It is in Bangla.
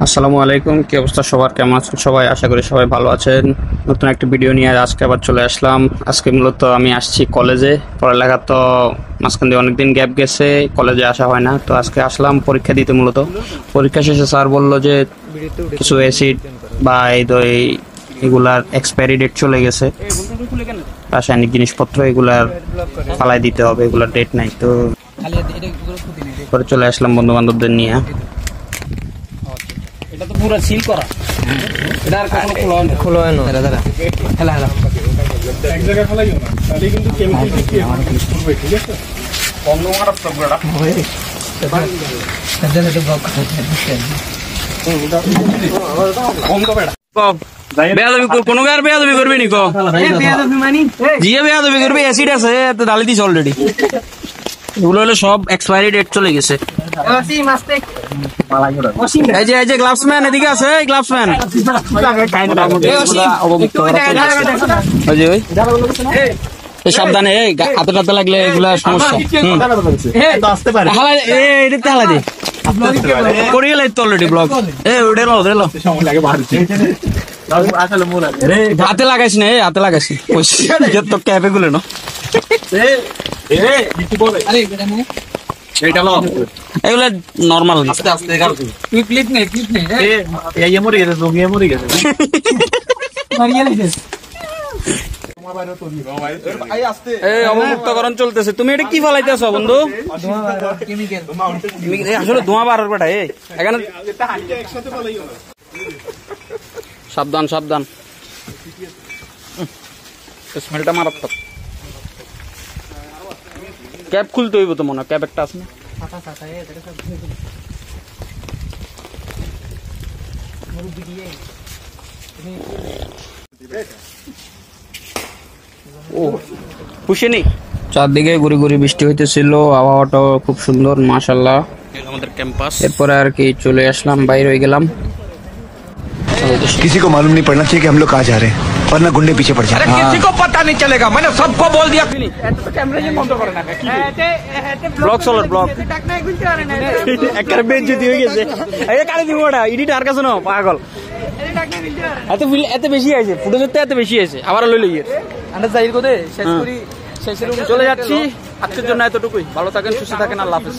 আসসালামু আলাইকুম, কি অবস্থা সবার? কেমন আছেন সবাই? আশা করি সবাই ভালো আছেন। নতুন একটা ভিডিও নিয়ে আজকে আবার চলে আসলাম। আজকে মূলত আমি আসছি কলেজে। পড়ালেখা তো মাঝখান দিয়ে অনেকদিন গ্যাপ গেছে, কলেজে আসা হয় না। তো আজকে আসলাম পরীক্ষা দিতে। মূলত পরীক্ষা শেষে স্যার বললো যে কিছু অ্যাসিড বা এগুলার এক্সপায়ারি ডেট চলে গেছে, রাসায়নিক জিনিসপত্র এগুলার ফালাই দিতে হবে, এগুলার ডেট নাই। তো পরে চলে আসলাম বন্ধু বান্ধবদের নিয়ে। এটা তো পুরো সিল করা, এটা আর কখনো খোলা হয় না। দাদা হেলা হেলা এক জায়গায় ফেলাইও না, তাহলে কিন্তু কেমিক্যাল কি করবে, ঠিক আছে? অন্য মারাত্মক বড়া ওই দাদা তো ব্লক করতে দিচ্ছেন। কম তো বেড়া বেয়াদবি কোন গার বেয়াদবি করবি নি? কো বেয়াদবি মানি জিয়া বেয়াদবি করবি, অ্যাসিড আছে তো ঢালি দিছ অলরেডি। এগুলো হলো সব এক্সপায়ারি ডেট চলে গেছে। এই যে গ্লাভসম্যান এদিকে আছে, এই গ্লাভসম্যান সাবধানে, হাতে টাতে লাগলে এগুলা সমস্যা। করিয়ে লাইতো অলরেডি ব্লগ। হাতে লাগাইস না, হাতে লাগাইস তো ক্যাপে গুলো না। এগুলা নরমাল অবমুক্তকরণ চলতেছে। তুমি এটা কি ফলাইতেছ বন্ধু? আসলে ধোঁয়া বাড়ার বেটা এখানে। সাবধান সাবধান, স্মেলটা মারাত্মক। ক্যাপ খুলতে হইব তো মনে হয়, ক্যাপ একটা আছে না? ও খুশিনি। চারদিকে ঘুরি ঘুরি বৃষ্টি হইতেছিল, আবহাওয়াটাও খুব সুন্দর মাশাআল্লাহ। আমাদের ক্যাম্পাস। এরপরে আর কি চলে আসলাম, বাইরে হয়ে গেলাম। किसी को मालूम नहीं पड़ना चाहिए कि हम लोग कहाँ जा रहे हैं, वरना गुंडे पीछे पड़ जाएंगे। किसी को पता नहीं चलेगा, मैंने सबको बोल दिया। कैमरे ये बंद করে না ব্লগ সলট ব্লগ একবার বেঞ্চি হয়ে গেছে। এই কারে দিব ওটা এডিট আর কাছে না পাগল। এত বেশি আছে ফুটেজতে, এত বেশি আছে আবার লই লই। আমরা যাই কোদে শেষ করি, শেষের চলে যাচ্ছি। আজকের জন্য এতটুকুই। ভালো থাকেন, সুস্থ থাকেন, আল্লাহ হাফেজ।